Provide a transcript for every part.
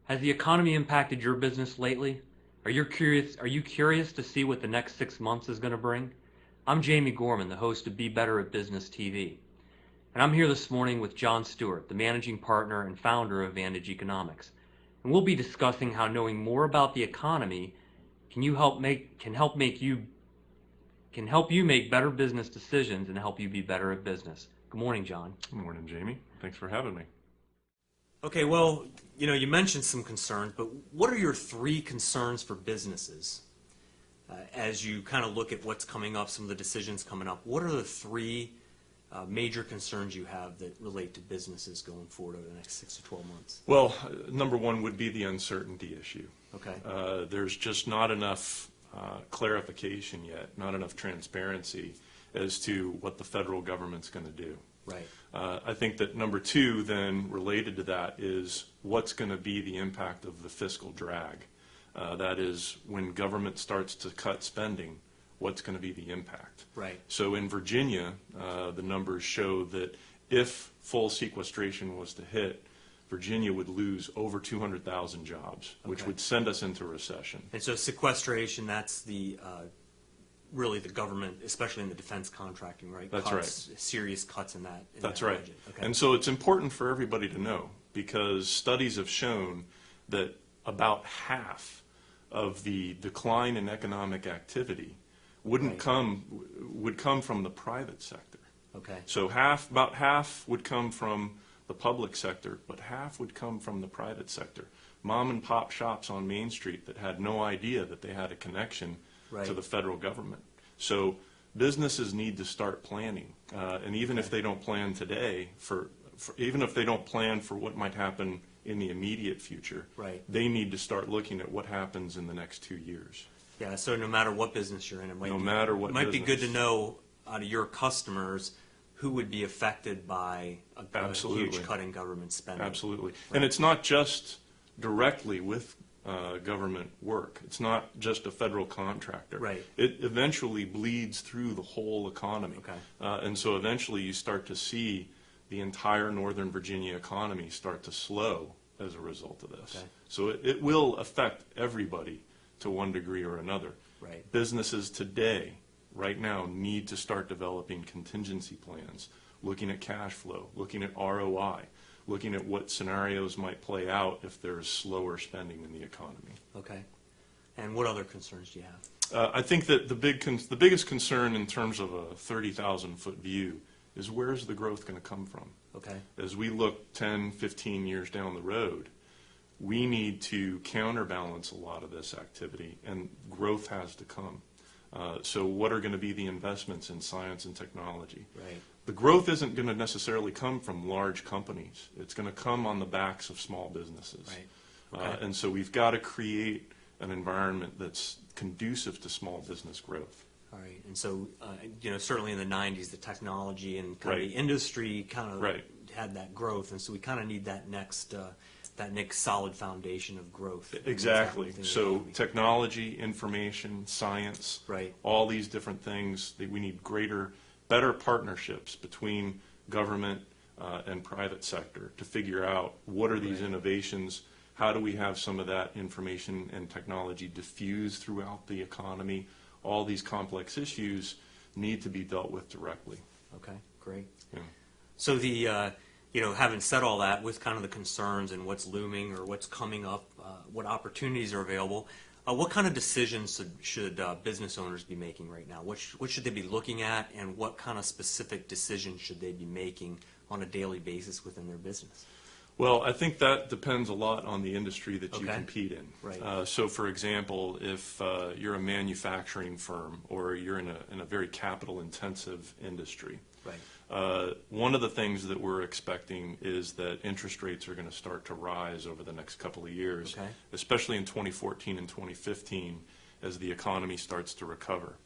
Has the economy impacted your business lately? Are you curious to see what the next 6 months is going to bring? I'm Jamie Gorman, the host of Be Better at Business TV. And I'm here this morning with John Stewart, the managing partner and founder of Vantage Economics. And we'll be discussing how knowing more about the economy can help you make better business decisions and help you be better at business. Good morning, John. Good morning, Jamie. Thanks for having me. Okay, well, you mentioned some concerns, but what are your three concerns for businesses as you kind of look at what's coming up, some of the decisions coming up? What are the three major concerns you have that relate to businesses going forward over the next 6 to 12 months? Well, number one would be the uncertainty issue. Okay. There's just not enough clarification yet, not enough transparency as to what the federal government's going to do. Right. I think that number two then related to that is what's going to be the impact of the fiscal drag. That is when government starts to cut spending, what's going to be the impact. Right. So in Virginia, the numbers show that if full sequestration was to hit, Virginia would lose over 200,000 jobs, which would send us into recession. And so sequestration, that's the really the government, especially in the defense contracting, right? That's cuts, right. Serious cuts in that. That's that right. Budget. Okay. And so it's important for everybody to know because studies have shown that about half of the decline in economic activity would come from the private sector. Okay. So about half would come from the public sector, but half would come from the private sector. Mom and pop shops on Main Street that had no idea that they had a connection to the federal government. So businesses need to start planning, and even if they don't plan today, even if they don't plan for what might happen in the immediate future, they need to start looking at what happens in the next 2 years. Yeah, so no matter what business you're in, it might be good to know out of your customers who would be affected by a huge cut in government spending. Absolutely. And it's not just directly with government work. It's not just a federal contractor. Right. It eventually bleeds through the whole economy. Okay. And so eventually you start to see the entire Northern Virginia economy start to slow as a result of this. Okay. So it will affect everybody to one degree or another. Right. Businesses today, right now, need to start developing contingency plans, looking at cash flow, looking at ROI, looking at what scenarios might play out if there's slower spending in the economy. Okay. And what other concerns do you have? I think that the biggest concern in terms of a 30,000-foot view is where's the growth going to come from? Okay. As we look 10, 15 years down the road, we need to counterbalance a lot of this activity, and growth has to come. So what are going to be the investments in science and technology? Right. The growth isn't going to necessarily come from large companies. It's going to come on the backs of small businesses. Right. Okay. And so we've got to create an environment that's conducive to small business growth. All right. And so, certainly in the 90s, the technology and kind of the industry kind of had that growth. And so we kind of need that next solid foundation of growth. Exactly. So technology, information, science, all these different things, we need better partnerships between government and private sector to figure out what are these innovations, how do we have some of that information and technology diffuse throughout the economy. All these complex issues need to be dealt with directly. Okay, great. Yeah. So having said all that, with kind of the concerns and what's looming or what's coming up, what opportunities are available, what kind of decisions should business owners be making right now? What should they be looking at, and what kind of specific decisions should they be making on a daily basis within their business? Well, I think that depends a lot on the industry that you compete in. Right. So, for example, if you're a manufacturing firm or you're in a very capital-intensive industry, one of the things that we're expecting is that interest rates are going to start to rise over the next couple of years, especially in 2014 and 2015 as the economy starts to recover.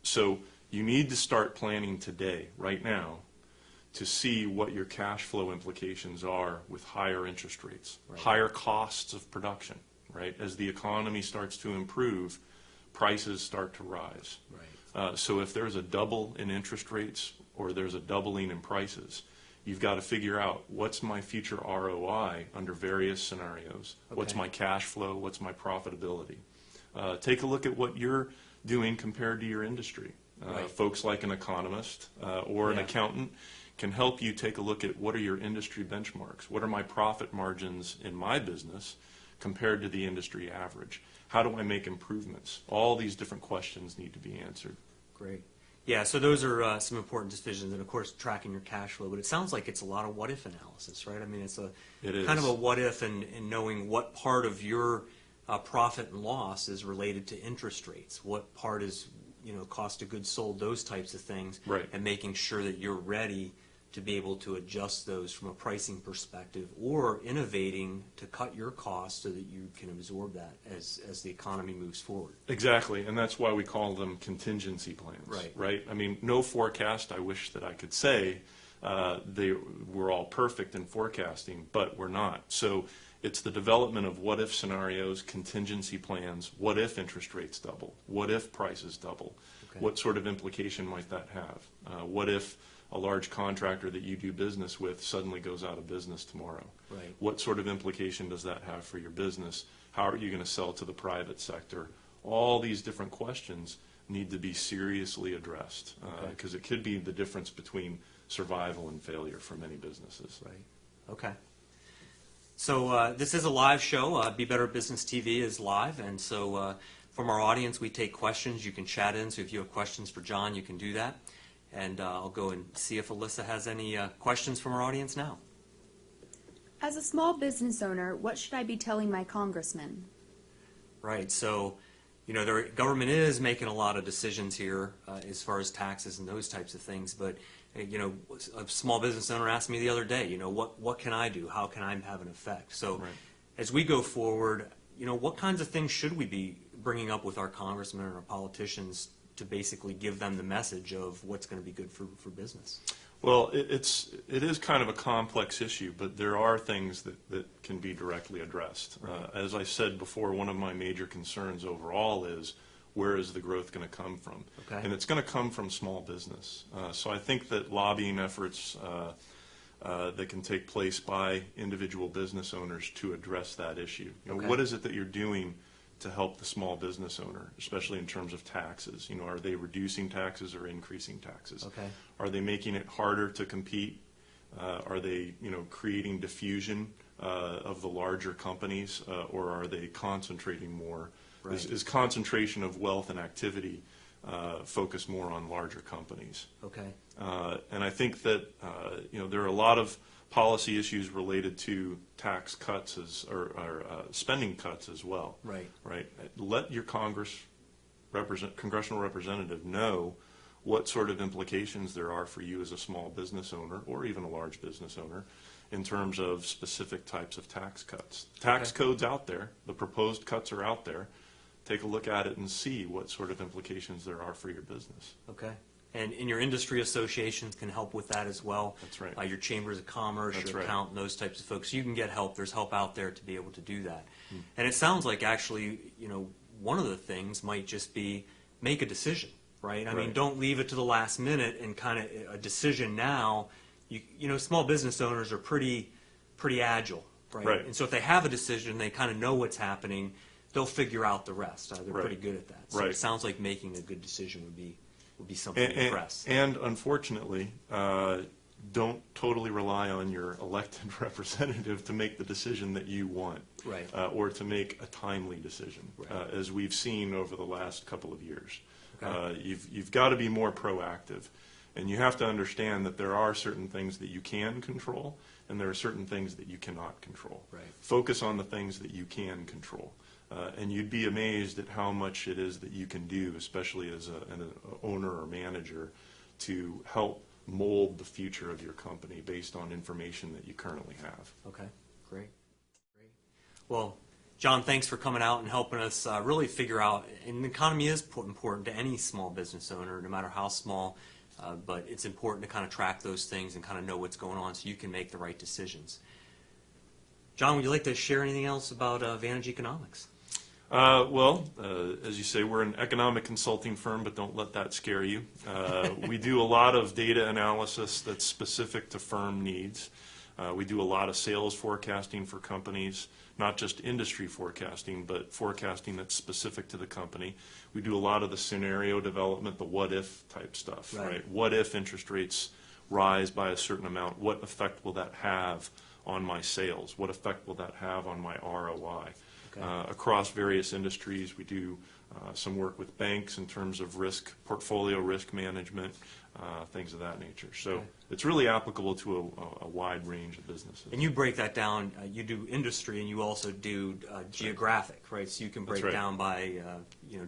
So you need to start planning today, right now, to see what your cash flow implications are with higher interest rates, higher costs of production, right? As the economy starts to improve, prices start to rise. Right. So if there's a double in interest rates or there's a doubling in prices, you've got to figure out what's my future ROI under various scenarios. Okay. What's my cash flow? What's my profitability? Take a look at what you're doing compared to your industry. Right. Folks like an economist or an Yeah. accountant can help you take a look at what are your industry benchmarks. What are my profit margins in my business compared to the industry average? How do I make improvements? All these different questions need to be answered. Great. Yeah, so those are some important decisions, and of course tracking your cash flow. But it sounds like it's a lot of what-if analysis, right? I mean, it's kind of a what-if, and knowing what part of your profit and loss is related to interest rates, what part is cost of goods sold, those types of things, Right. and making sure that you're ready to be able to adjust those from a pricing perspective, or innovating to cut your costs so that you can absorb that as the economy moves forward. Exactly, and that's why we call them contingency plans. Right. Right? I mean, no forecast, I wish that I could say we're all perfect in forecasting, but we're not. So it's the development of what-if scenarios, contingency plans, what if interest rates double, what if prices double, Okay. what sort of implication might that have? What if a large contractor that you do business with suddenly goes out of business tomorrow? Right. What sort of implication does that have for your business? How are you going to sell to the private sector? All these different questions need to be seriously addressed because it could be the difference between survival and failure for many businesses. Right. Okay. So this is a live show. Be Better Business TV is live, and so from our audience, we take questions. You can chat in, so if you have questions for John, you can do that. And I'll go and see if Alyssa has any questions from our audience now. As a small business owner, what should I be telling my congressman? Right. So, the government is making a lot of decisions here as far as taxes and those types of things. But, a small business owner asked me the other day, what can I do? How can I have an effect? So, Right. as we go forward, what kinds of things should we be bringing up with our congressmen and our politicians to basically give them the message of what's going to be good for business? Well, it is kind of a complex issue, but there are things that can be directly addressed. Right. As I said before, one of my major concerns overall is where is the growth going to come from? Okay. And it's going to come from small business. So I think that lobbying efforts that can take place by individual business owners to address that issue. Okay. What is it that you're doing to help the small business owner, especially in terms of taxes? Are they reducing taxes or increasing taxes? Okay. Are they making it harder to compete? Are they, creating diffusion of the larger companies, or are they concentrating more? Right. Is concentration of wealth and activity focused more on larger companies? Okay. And I think that there are a lot of policy issues related to tax cuts or spending cuts as well. Right. Right. Let your congressional representative know what sort of implications there are for you as a small business owner or even a large business owner in terms of specific types of tax cuts. Tax codes out there, the proposed cuts are out there. Take a look at it and see what sort of implications there are for your business. Okay. And your industry associations can help with that as well. That's right. Your chambers of commerce, That's your right. accountant, those types of folks. You can get help. There's help out there to be able to do that. And it sounds like actually, one of the things might just be make a decision, right? I mean, Right. don't leave it to the last minute and kind of a decision now. Small business owners are pretty agile, right? Right. And so if they have a decision, they kind of know what's happening, they'll figure out the rest. They're Right. pretty good at that. So Right. it sounds like making a good decision would be something to press. And unfortunately, don't totally rely on your elected representative to make the decision that you want, Right. Or to make a timely decision, Right. as we've seen over the last couple of years. Okay. You've got to be more proactive, and you have to understand that there are certain things that you can control, and there are certain things that you cannot control. Right. Focus on the things that you can control. And you'd be amazed at how much it is that you can do, especially as an owner or manager, to help mold the future of your company based on information that you currently have. Okay, great. Well, John, thanks for coming out and helping us really figure out, and the economy is important to any small business owner, no matter how small, but it's important to kind of track those things and kind of know what's going on so you can make the right decisions. John, would you like to share anything else about Vantage Economics? As you say, we're an economic consulting firm, but don't let that scare you. We do a lot of data analysis that's specific to firm needs. We do a lot of sales forecasting for companies, not just industry forecasting, but forecasting that's specific to the company. We do a lot of the scenario development, the what-if type stuff, right? What if interest rates rise by a certain amount? What effect will that have on my sales? What effect will that have on my ROI? Across various industries, we do some work with banks in terms of portfolio risk management, things of that nature. So it's really applicable to a wide range of businesses. And you break that down, you do industry and you also do geographic, right? So you can break down by,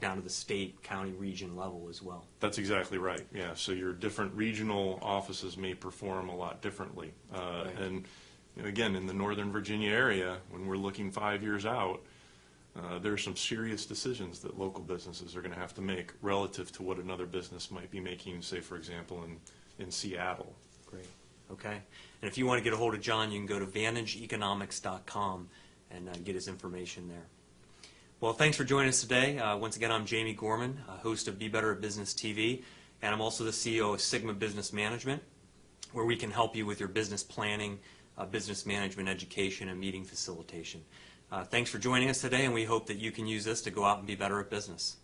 down to the state, county, region level as well. That's exactly right, yeah. So your different regional offices may perform a lot differently. And again, in the Northern Virginia area, when we're looking 5 years out, there are some serious decisions that local businesses are going to have to make relative to what another business might be making, say, for example, in Seattle. Great. Okay. And if you want to get a hold of John, you can go to vantageeconomics.com and get his information there. Well, thanks for joining us today. Once again, I'm Jamie Gorman, host of Be Better at Business TV, and I'm also the CEO of Sigma Business Management, where we can help you with your business planning, business management education, and meeting facilitation. Thanks for joining us today, and we hope that you can use this to go out and be better at business.